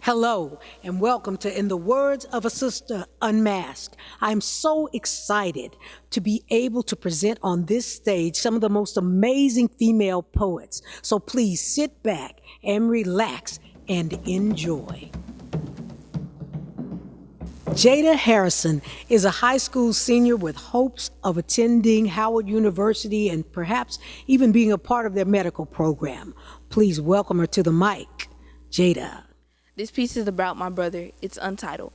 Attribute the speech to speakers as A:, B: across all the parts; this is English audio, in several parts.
A: Hello, and welcome to In the Words of a Sister, Unmasked. I'm so excited to be able to present on this stage some of the most amazing female poets. So please sit back and relax and enjoy. Jada Harrison is a high school senior with hopes of attending Howard University and perhaps even being a part of their medical program. Please welcome her to the mic, Jada.
B: This piece is about my brother. It's untitled.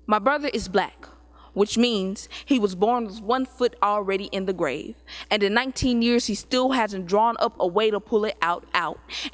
B: My brother is black, which means he was born with 1 foot already in the grave. And in 19 years, he still hasn't drawn up a way to pull it out.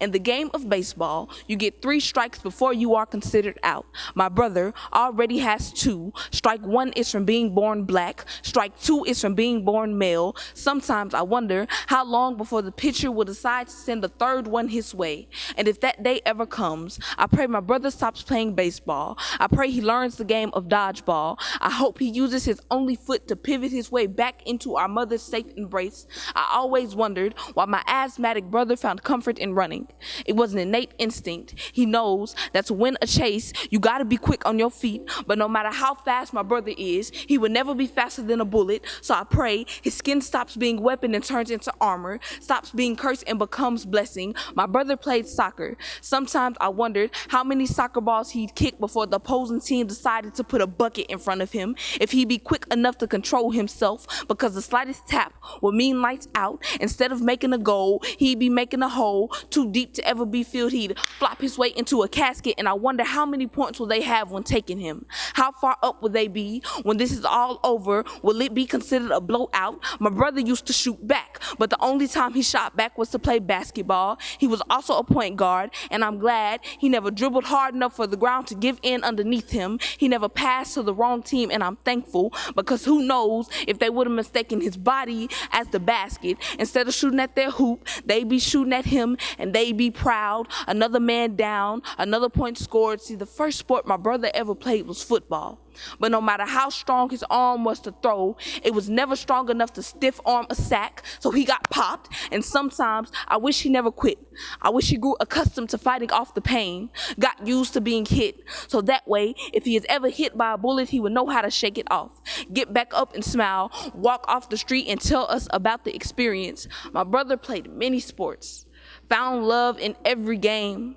B: In the game of baseball, you get 3 strikes before you are considered out. My brother already has 2. Strike 1 is from being born black. Strike 2 is from being born male. Sometimes I wonder how long before the pitcher will decide to send the 3rd one his way. And if that day ever comes, I pray my brother stops playing baseball. I pray he learns the game of dodgeball. I hope he uses his only foot to pivot his way back into our mother's safe embrace. I always wondered why my asthmatic brother found comfort in running. It was an innate instinct. He knows that to win a chase, you gotta be quick on your feet, but no matter how fast my brother is, he will never be faster than a bullet. So I pray his skin stops being weapon and turns into armor, stops being cursed and becomes blessing. My brother played soccer. Sometimes I wondered how many soccer balls he'd kick before the opposing team decided to put a bucket in front of him. If he'd be quick enough to control himself, because the slightest tap would mean lights out. Instead of making a goal, he'd be making a hole too deep to ever be filled. He'd flop his way into a casket, and I wonder how many points will they have when taking him? How far up will they be when this is all over? Will it be considered a blowout? My brother used to shoot back, but the only time he shot back was to play basketball. He was also a point guard, and I'm glad he never dribbled hard enough for the ground to give in underneath him. He never passed to the wrong team, and I'm thankful, because who knows if they would have mistaken his body as the basket. Instead of shooting at their hoop, they'd be shooting at him, and they'd be proud. Another man down, another point scored. See, the first sport my brother ever played was football. But no matter how strong his arm was to throw, it was never strong enough to stiff arm a sack, so he got popped. And sometimes I wish he never quit. I wish he grew accustomed to fighting off the pain, got used to being hit, so that way, if he is ever hit by a bullet, he would know how to shake it off, get back up and smile, walk off the street and tell us about the experience. My brother played many sports, found love in every game.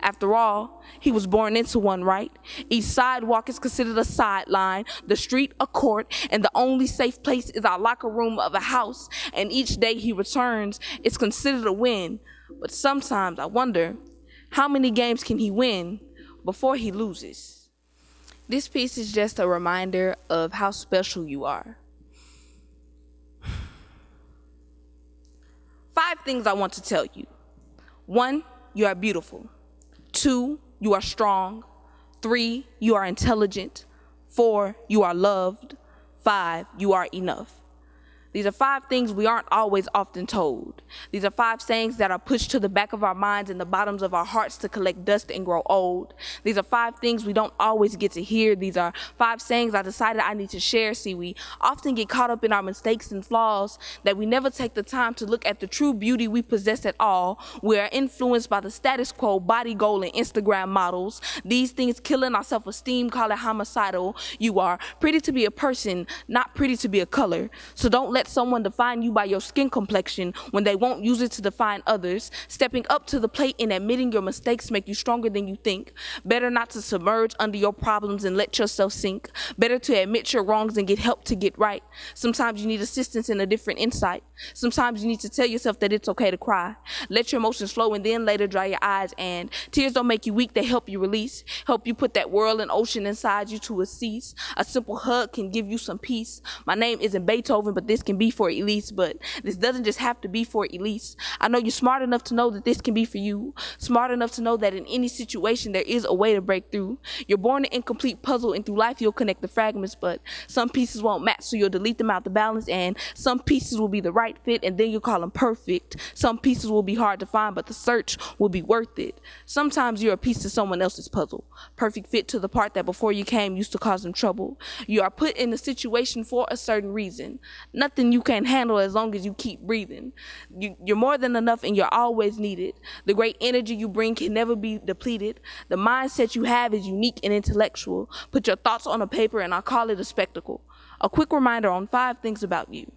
B: After all, he was born into one, right? Each sidewalk is considered a sideline, the street a court, and the only safe place is our locker room of a house. And each day he returns, it's considered a win. But sometimes I wonder, how many games can he win before he loses? This piece is just a reminder of how special you are. 5 things I want to tell you. 1, you are beautiful. 2, you are strong. 3, you are intelligent. 4, you are loved. 5, you are enough. These are 5 things we aren't always often told. These are 5 sayings that are pushed to the back of our minds and the bottoms of our hearts to collect dust and grow old. These are 5 things we don't always get to hear. These are 5 sayings I decided I need to share. See, we often get caught up in our mistakes and flaws that we never take the time to look at the true beauty we possess at all. We are influenced by the status quo, body goal, and Instagram models. These things killing our self-esteem, call it homicidal. You are pretty to be a person, not pretty to be a color. So don't let someone define you by your skin complexion when they won't use it to define others. Stepping up to the plate and admitting your mistakes make you stronger than you think. Better not to submerge under your problems and let yourself sink. Better to admit your wrongs and get help to get right. Sometimes you need assistance and a different insight. Sometimes you need to tell yourself that it's okay to cry. Let your emotions flow and then later dry your eyes. And tears don't make you weak, they help you release. Help you put that world and ocean inside you to a cease. A simple hug can give you some peace. My name isn't Beethoven, but this can be for Elise, but this doesn't just have to be for Elise. I know you're smart enough to know that this can be for you. Smart enough to know that in any situation there is a way to break through. You're born an incomplete puzzle, and through life you'll connect the fragments, but some pieces won't match, so you'll delete them out the balance, and some pieces will be the right fit, and then you'll call them perfect. Some pieces will be hard to find, but the search will be worth it. Sometimes you're a piece to someone else's puzzle. Perfect fit to the part that before you came used to cause them trouble. You are put in a situation for a certain reason. Nothing nothing you can't handle as long as you keep breathing. You're more than enough and you're always needed. The great energy you bring can never be depleted. The mindset you have is unique and intellectual. Put your thoughts on a paper and I'll call it a spectacle. A quick reminder on 5 things about you.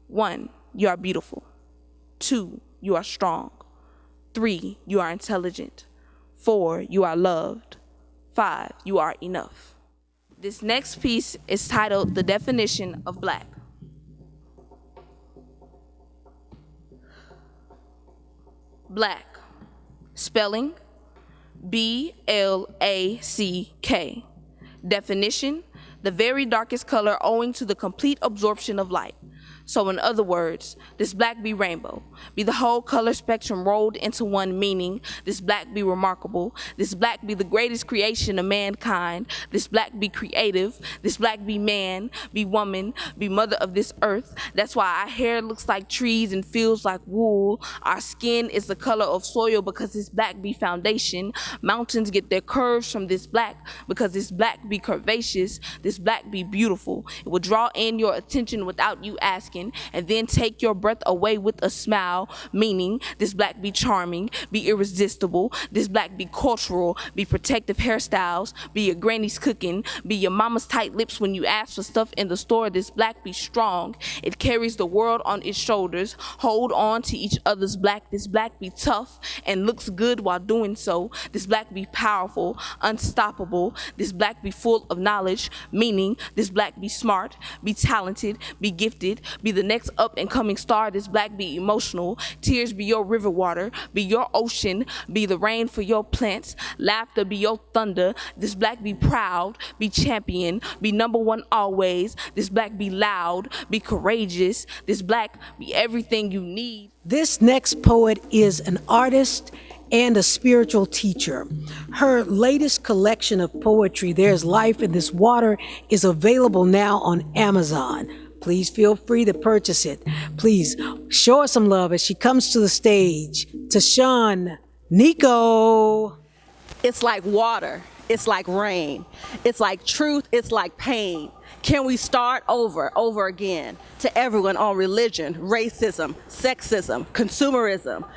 B: 1, you are beautiful. 2, you are strong. 3, you are intelligent. 4, you are loved. 5, you are enough. This next piece is titled The Definition of Black. Black. Spelling, B-L-A-C-K. Definition, the very darkest color owing to the complete absorption of light. So in other words, this black be rainbow, be the whole color spectrum rolled into one meaning. This black be remarkable. This black be the greatest creation of mankind. This black be creative. This black be man, be woman, be mother of this earth. That's why our hair looks like trees and feels like wool. Our skin is the color of soil because this black be foundation. Mountains get their curves from this black because this black be curvaceous. This black be beautiful. It will draw in your attention without you asking, and then take your breath away with a smile, meaning this black be charming, be irresistible, this black be cultural, be protective hairstyles, be your granny's cooking, be your mama's tight lips when you ask for stuff in the store. This black be strong, it carries the world on its shoulders, hold on to each other's black. This black be tough and looks good while doing so. This black be powerful, unstoppable. This black be full of knowledge, meaning this black be smart, be talented, be gifted, be the next up and coming star. This black be emotional. Tears be your river water, be your ocean, be the rain for your plants. Laughter be your thunder. This black be proud, be champion, be number one always. This black be loud, be courageous. This black be everything you need.
A: This next poet is an artist and a spiritual teacher. Her latest collection of poetry, There's Life in This Water, is available now on Amazon. Please feel free to purchase it. Please show her some love as she comes to the stage. Tashawn, Nico.
C: It's like water. It's like rain. It's like truth. It's like pain. Can we start over again? To everyone on religion, racism, sexism, consumerism.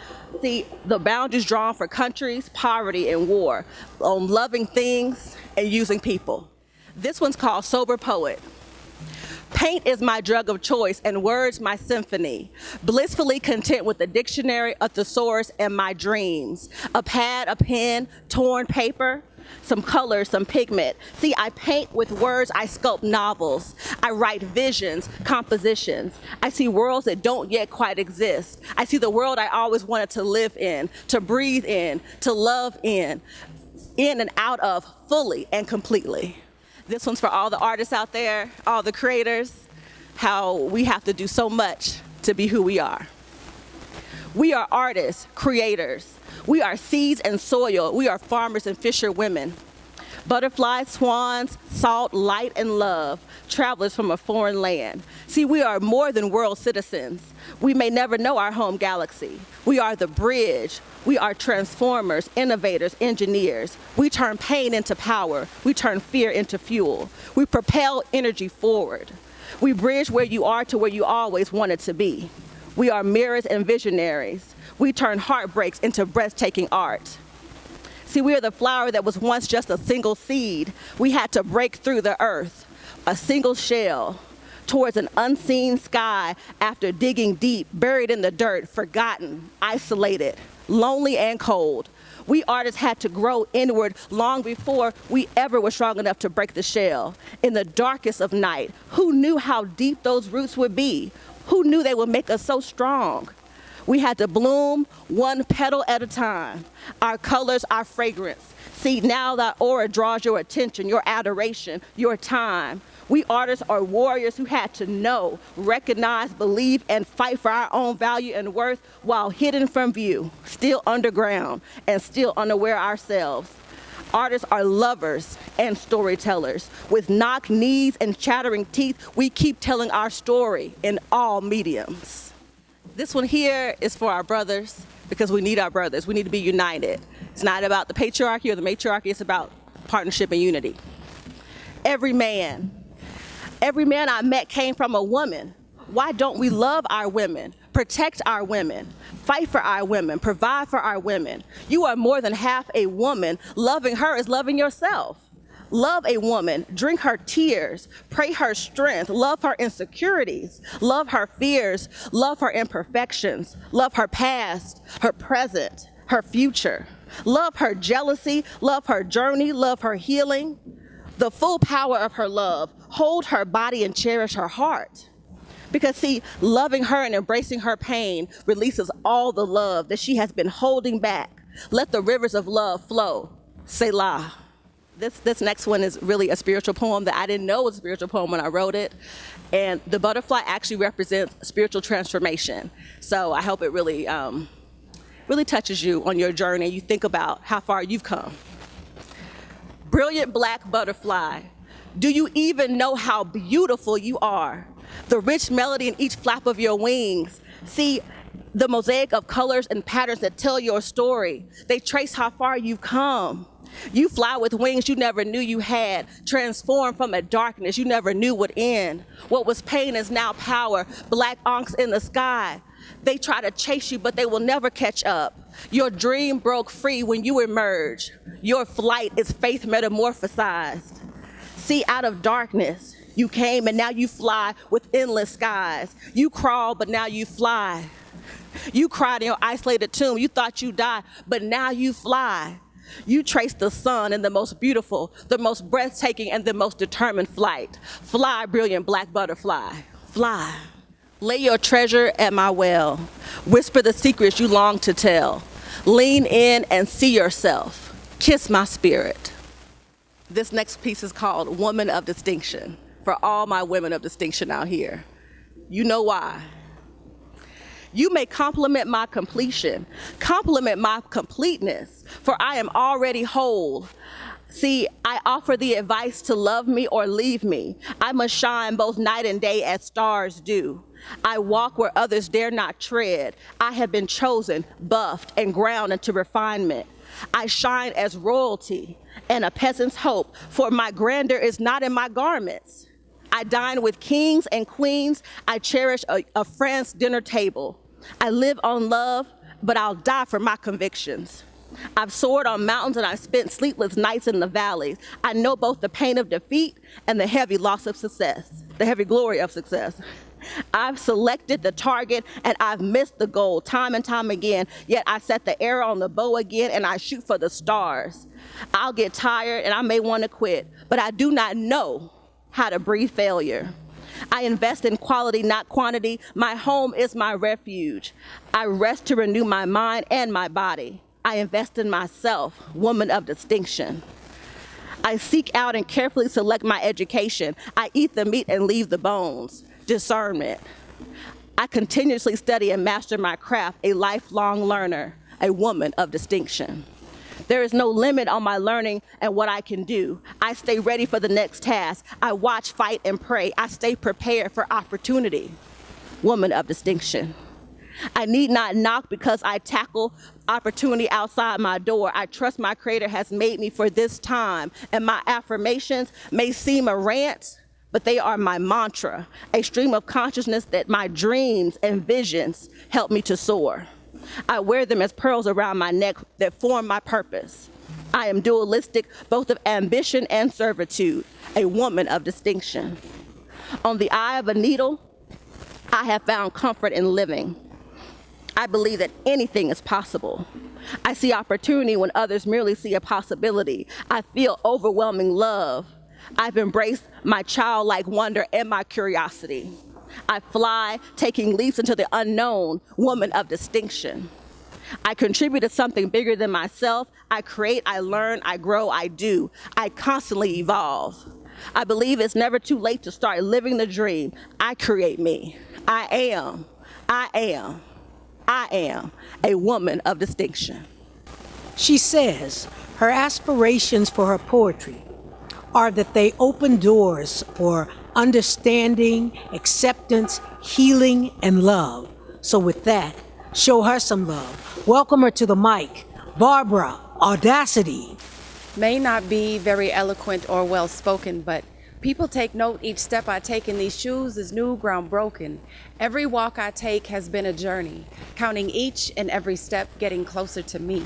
C: See, the boundaries drawn for countries, poverty, and war, on loving things and using people. This one's called Sober Poet. Paint is my drug of choice and words my symphony. Blissfully content with the dictionary, a thesaurus, and my dreams. A pad, a pen, torn paper, some color, some pigment. See, I paint with words, I sculpt novels. I write visions, compositions. I see worlds that don't yet quite exist. I see the world I always wanted to live in, to breathe in, to love in and out of, fully and completely. This one's for all the artists out there, all the creators, how we have to do so much to be who we are. We are artists, creators. We are seeds and soil. We are farmers and fisher women. Butterflies, swans, salt, light, and love, travelers from a foreign land. See, we are more than world citizens. We may never know our home galaxy. We are the bridge. We are transformers, innovators, engineers. We turn pain into power. We turn fear into fuel. We propel energy forward. We bridge where you are to where you always wanted to be. We are mirrors and visionaries. We turn heartbreaks into breathtaking art. See, we are the flower that was once just a single seed. We had to break through the earth, a single shell, towards an unseen sky after digging deep, buried in the dirt, forgotten, isolated, lonely and cold. We artists had to grow inward long before we ever were strong enough to break the shell. In the darkest of night, who knew how deep those roots would be? Who knew they would make us so strong? We had to bloom one petal at a time. Our colors, our fragrance. See, now that aura draws your attention, your adoration, your time. We artists are warriors who had to know, recognize, believe, and fight for our own value and worth while hidden from view, still underground, and still unaware ourselves. Artists are lovers and storytellers. With knocked knees and chattering teeth, we keep telling our story in all mediums. This one here is for our brothers, because we need our brothers. We need to be united. It's not about the patriarchy or the matriarchy, it's about partnership and unity. Every man I met came from a woman. Why don't we love our women, protect our women, fight for our women, provide for our women? You are more than half a woman. Loving her is loving yourself. Love a woman, drink her tears, pray her strength, love her insecurities, love her fears, love her imperfections, love her past, her present, her future. Love her jealousy, love her journey, love her healing, the full power of her love. Hold her body and cherish her heart. Because see, loving her and embracing her pain releases all the love that she has been holding back. Let the rivers of love flow. Selah. This next one is really a spiritual poem that I didn't know was a spiritual poem when I wrote it. And the butterfly actually represents spiritual transformation. So I hope it really, really touches you on your journey. You think about how far you've come. Brilliant black butterfly, do you even know how beautiful you are? The rich melody in each flap of your wings. See, the mosaic of colors and patterns that tell your story. They trace how far you've come. You fly with wings you never knew you had, transformed from a darkness you never knew would end. What was pain is now power, black onks in the sky. They try to chase you, but they will never catch up. Your dream broke free when you emerged. Your flight is faith metamorphosized. See, out of darkness, you came and now you fly with endless skies. You crawl, but now you fly. You cried in your isolated tomb. You thought you died, but now you fly. You trace the sun in the most beautiful, the most breathtaking, and the most determined flight. Fly, brilliant black butterfly, fly. Lay your treasure at my well. Whisper the secrets you long to tell. Lean in and see yourself. Kiss my spirit. This next piece is called Woman of Distinction. For all my women of distinction out here. You know why. You may compliment my completion, compliment my completeness, for I am already whole. See, I offer the advice to love me or leave me. I must shine both night and day as stars do. I walk where others dare not tread. I have been chosen, buffed, and ground into refinement. I shine as royalty and a peasant's hope, for my grandeur is not in my garments. I dine with kings and queens. I cherish a friend's dinner table. I live on love, but I'll die for my convictions. I've soared on mountains and I've spent sleepless nights in the valleys. I know both the pain of defeat and the heavy loss of success, the heavy glory of success. I've selected the target and I've missed the goal time and time again, yet I set the arrow on the bow again and I shoot for the stars. I'll get tired and I may want to quit, but I do not know how to breathe failure. I invest in quality, not quantity. My home is my refuge. I rest to renew my mind and my body. I invest in myself, woman of distinction. I seek out and carefully select my education. I eat the meat and leave the bones. Discernment. I continuously study and master my craft, a lifelong learner, a woman of distinction. There is no limit on my learning and what I can do. I stay ready for the next task. I watch, fight, and pray. I stay prepared for opportunity. Woman of distinction. I need not knock because I tackle opportunity outside my door. I trust my Creator has made me for this time, and my affirmations may seem a rant, but they are my mantra, a stream of consciousness that my dreams and visions help me to soar. I wear them as pearls around my neck that form my purpose. I am dualistic, both of ambition and servitude, a woman of distinction. On the eye of a needle, I have found comfort in living. I believe that anything is possible. I see opportunity when others merely see a possibility. I feel overwhelming love. I've embraced my childlike wonder and my curiosity. I fly, taking leaps into the unknown, woman of distinction. I contribute to something bigger than myself. I create, I learn, I grow, I do. I constantly evolve. I believe it's never too late to start living the dream. I create me. I am a woman of distinction.
A: She says her aspirations for her poetry are that they open doors for understanding, acceptance, healing, and love. So with that, show her some love. Welcome her to the mic, Barbara, Audacity.
D: May not be very eloquent or well-spoken, but People take note each step I take in these shoes is new ground broken. Every walk I take has been a journey, counting each and every step getting closer to me.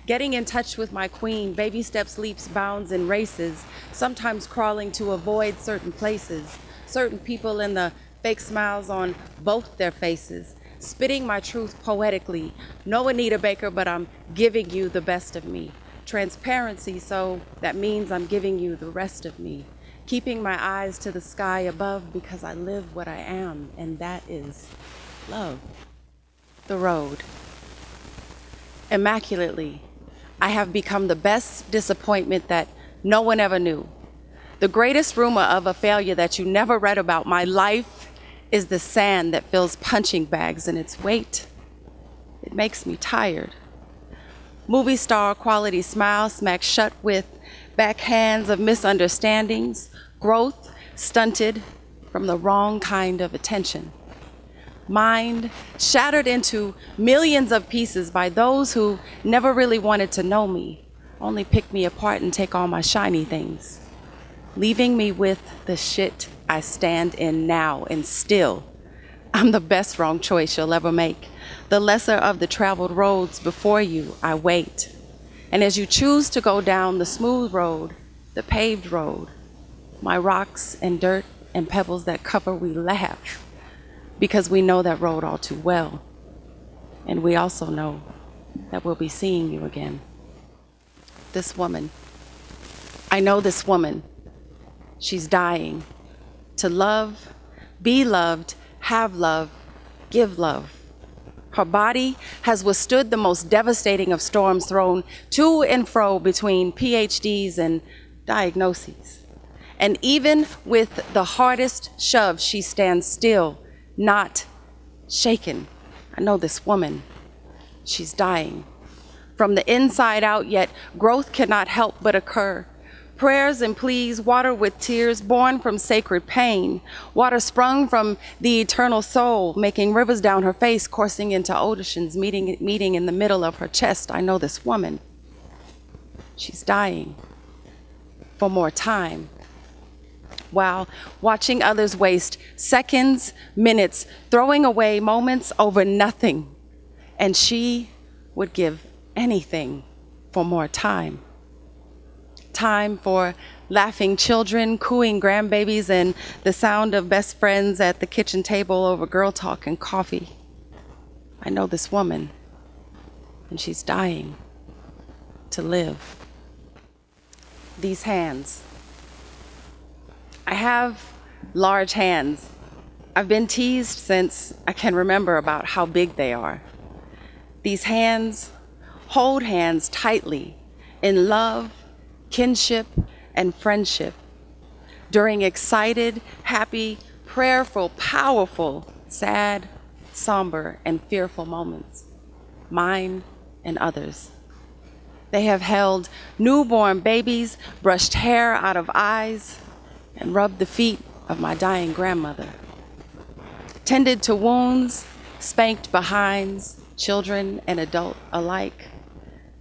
D: Getting in touch with my queen, baby steps, leaps, bounds, and races, sometimes crawling to avoid certain places, certain people in the fake smiles on both their faces, spitting my truth poetically. No Anita Baker, but I'm giving you the best of me. Transparency, so that means I'm giving you the rest of me. Keeping my eyes to the sky above because I live what I am, and that is love. The road. Immaculately, I have become the best disappointment that no one ever knew. The greatest rumor of a failure that you never read about. My life is the sand that fills punching bags, and its weight, it makes me tired. Movie star quality smile smacked shut with backhands of misunderstandings, growth stunted from the wrong kind of attention. Mind shattered into millions of pieces by those who never really wanted to know me, only pick me apart and take all my shiny things, leaving me with the shit I stand in now. And still, I'm the best wrong choice you'll ever make. The lesser of the traveled roads before you, I wait. And as you choose to go down the smooth road, the paved road, my rocks and dirt and pebbles that cover, we laugh because we know that road all too well. And we also know that we'll be seeing you again. This woman, I know this woman. She's dying to love, be loved, have love, give love. Her body has withstood the most devastating of storms thrown to and fro between PhDs and diagnoses. And even with the hardest shove, she stands still, not shaken. I know this woman. She's dying. From the inside out, yet growth cannot help but occur. Prayers and pleas, water with tears, born from sacred pain. Water sprung from the eternal soul, making rivers down her face, coursing into oceans, meeting in the middle of her chest. I know this woman. She's dying for more time, while watching others waste seconds, minutes, throwing away moments over nothing. And she would give anything for more time. Time for laughing children, cooing grandbabies, and the sound of best friends at the kitchen table over girl talk and coffee. I know this woman, and she's dying to live. These hands. I have large hands. I've been teased since I can remember about how big they are. These hands hold hands tightly in love, kinship, and friendship during excited, happy, prayerful, powerful, sad, somber, and fearful moments, mine and others. They have held newborn babies, brushed hair out of eyes, and rubbed the feet of my dying grandmother, tended to wounds, spanked behinds, children and adult alike,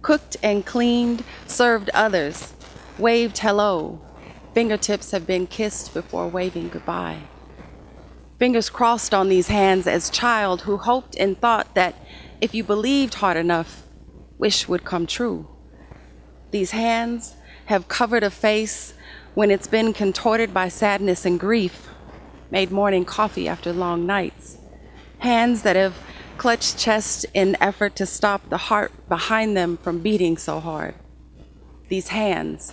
D: cooked and cleaned, served others, waved hello. Fingertips have been kissed before waving goodbye. Fingers crossed on these hands as child who hoped and thought that if you believed hard enough, wish would come true. These hands have covered a face when it's been contorted by sadness and grief, made morning coffee after long nights. Hands that have clutched chest in effort to stop the heart behind them from beating so hard. These hands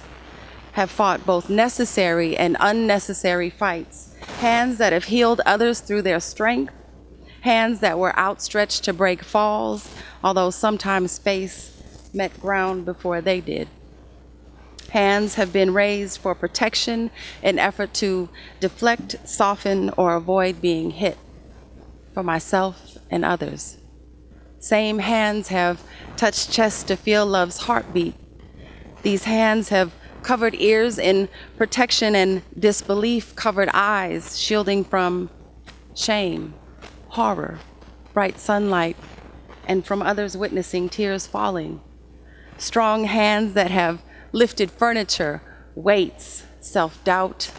D: have fought both necessary and unnecessary fights. Hands that have healed others through their strength. Hands that were outstretched to break falls, although sometimes space met ground before they did. Hands have been raised for protection in effort to deflect, soften, or avoid being hit, for myself and others. Same hands have touched chests to feel love's heartbeat. These hands have covered ears in protection and disbelief, covered eyes, shielding from shame, horror, bright sunlight, and from others witnessing tears falling. Strong hands that have lifted furniture, weights, self-doubt,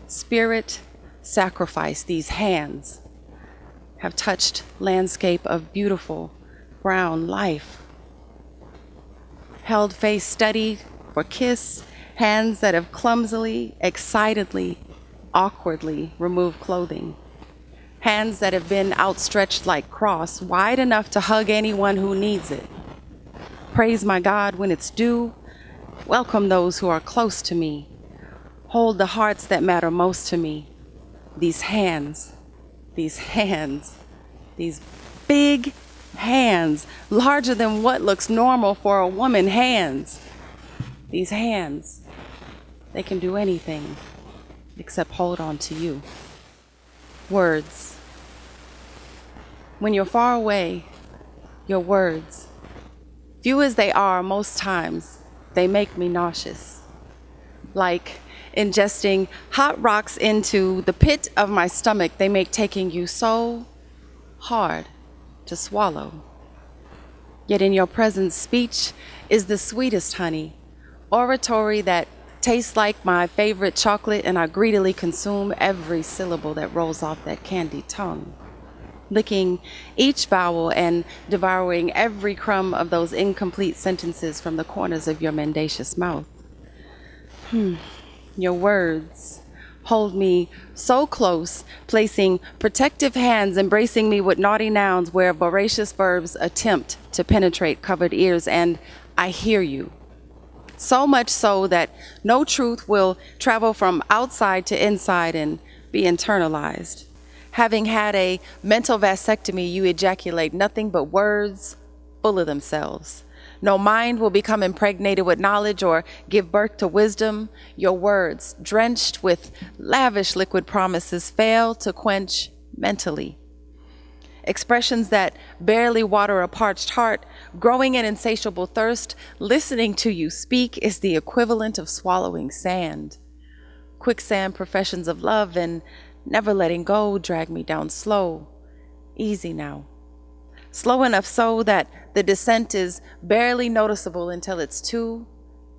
D: spirit sacrifice, these hands have touched landscape of beautiful brown life. Held face steady for kiss, hands that have clumsily, excitedly, awkwardly removed clothing. Hands that have been outstretched like cross, wide enough to hug anyone who needs it. Praise my God when it's due. Welcome those who are close to me. Hold the hearts that matter most to me. These hands, these big hands, larger than what looks normal for a woman, hands. These hands, they can do anything except hold on to you. Words. When you're far away, your words, few as they are most times, they make me nauseous. Like ingesting hot rocks into the pit of my stomach, they make taking you so hard to swallow. Yet in your presence, speech is the sweetest honey, oratory that tastes like my favorite chocolate, and I greedily consume every syllable that rolls off that candy tongue, licking each vowel and devouring every crumb of those incomplete sentences from the corners of your mendacious mouth. Your words hold me so close, placing protective hands, embracing me with naughty nouns where voracious verbs attempt to penetrate covered ears, and I hear you. So much so that no truth will travel from outside to inside and be internalized. Having had a mental vasectomy, you ejaculate nothing but words full of themselves. No mind will become impregnated with knowledge or give birth to wisdom. Your words, drenched with lavish liquid promises, fail to quench mentally. Expressions that barely water a parched heart, growing an insatiable thirst, listening to you speak is the equivalent of swallowing sand. Quicksand professions of love and never letting go drag me down slow, easy now. Slow enough so that the descent is barely noticeable until it's too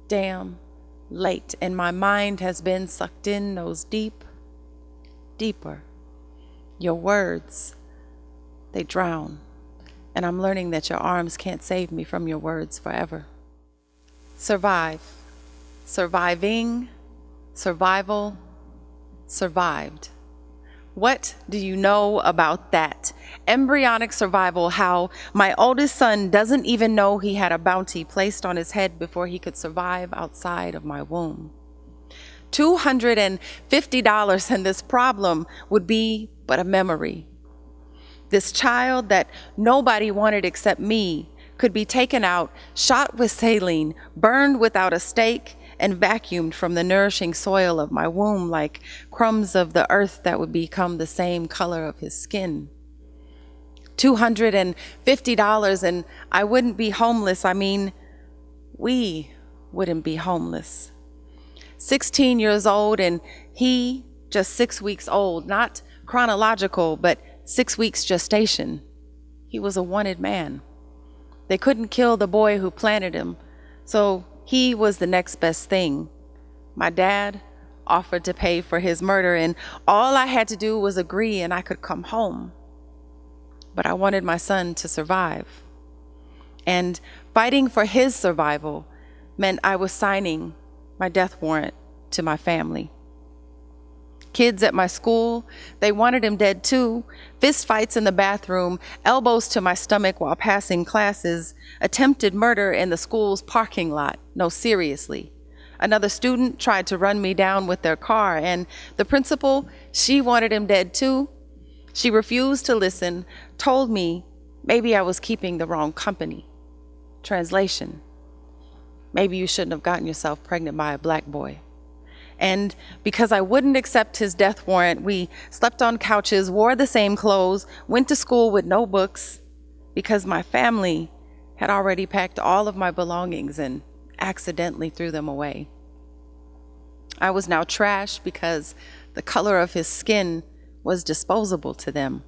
D: damn late and my mind has been sucked in nose deep, deeper. Your words, they drown, and I'm learning that your arms can't save me from your words forever. Survive, surviving, survival, survived. What do you know about that? Embryonic survival, how my oldest son doesn't even know he had a bounty placed on his head before he could survive outside of my womb. $250 and this problem would be but a memory. This child that nobody wanted except me could be taken out, shot with saline, burned without a stake, and vacuumed from the nourishing soil of my womb like crumbs of the earth that would become the same color of his skin. $250 and I wouldn't be homeless. I mean, we wouldn't be homeless. 16 years old and he just 6 weeks old, not chronological, but 6 weeks gestation. He was a wanted man. They couldn't kill the boy who planted him, so he was the next best thing. My dad offered to pay for his murder, and all I had to do was agree and I could come home. But I wanted my son to survive. And fighting for his survival meant I was signing my death warrant to my family. Kids at my school, they wanted him dead too. Fist fights in the bathroom, elbows to my stomach while passing classes, attempted murder in the school's parking lot. No, seriously. Another student tried to run me down with their car, and the principal, she wanted him dead too. She refused to listen, told me maybe I was keeping the wrong company. Translation: maybe you shouldn't have gotten yourself pregnant by a black boy. And because I wouldn't accept his death warrant, we slept on couches, wore the same clothes, went to school with no books, because my family had already packed all of my belongings and accidentally threw them away. I was now trash because the color of his skin was disposable to them.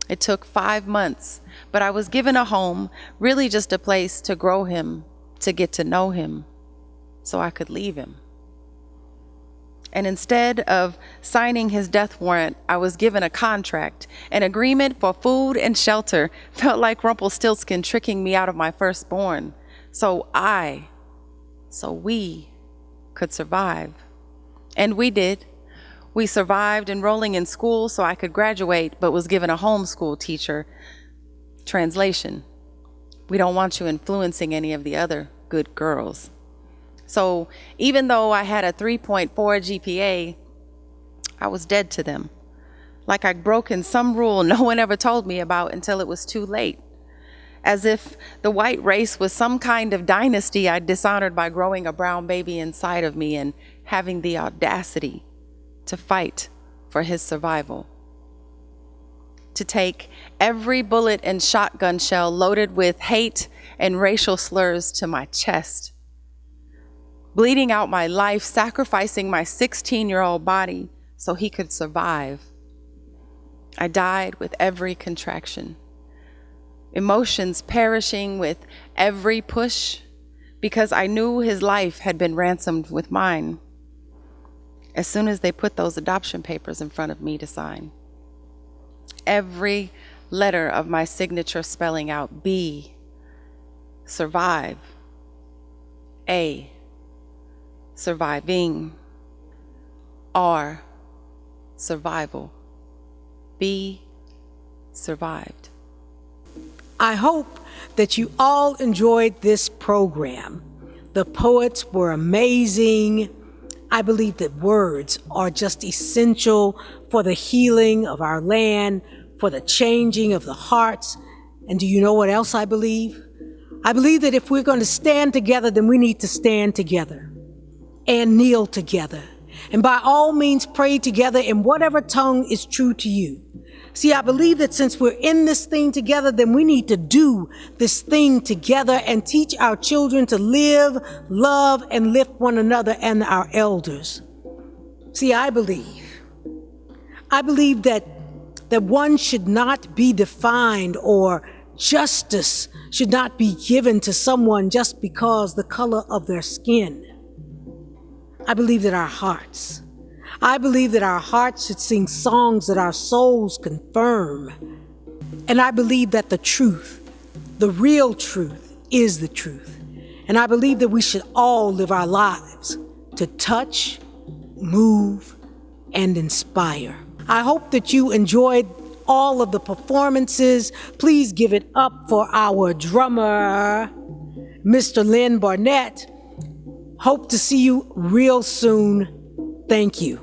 D: It took 5 months, but I was given a home, really just a place to grow him, to get to know him, so I could leave him. And instead of signing his death warrant, I was given a contract. An agreement for food and shelter felt like Rumpelstiltskin tricking me out of my firstborn. So we could survive. And we did. We survived enrolling in school so I could graduate, but was given a homeschool teacher. Translation: we don't want you influencing any of the other good girls. So even though I had a 3.4 GPA, I was dead to them. Like I'd broken some rule no one ever told me about until it was too late. As if the white race was some kind of dynasty I'd dishonored by growing a brown baby inside of me and having the audacity to fight for his survival. To take every bullet and shotgun shell loaded with hate and racial slurs to my chest. Bleeding out my life, sacrificing my 16-year-old body so he could survive. I died with every contraction. Emotions perishing with every push because I knew his life had been ransomed with mine as soon as they put those adoption papers in front of me to sign. Every letter of my signature spelling out B, survive, A, surviving, R, survival, B, survived.
A: I hope that you all enjoyed this program. The poets were amazing. I believe that words are just essential for the healing of our land, for the changing of the hearts. And do you know what else I believe? I believe that if we're going to stand together, then we need to stand together and kneel together. And by all means, pray together in whatever tongue is true to you. See, I believe that since we're in this thing together, then we need to do this thing together and teach our children to live, love, and lift one another and our elders. See, I believe that one should not be defined, or justice should not be given to someone just because the color of their skin. I believe that our hearts should sing songs that our souls confirm. And I believe that the truth, the real truth, is the truth. And I believe that we should all live our lives to touch, move, and inspire. I hope that you enjoyed all of the performances. Please give it up for our drummer, Mr. Lynn Barnett. Hope to see you real soon. Thank you.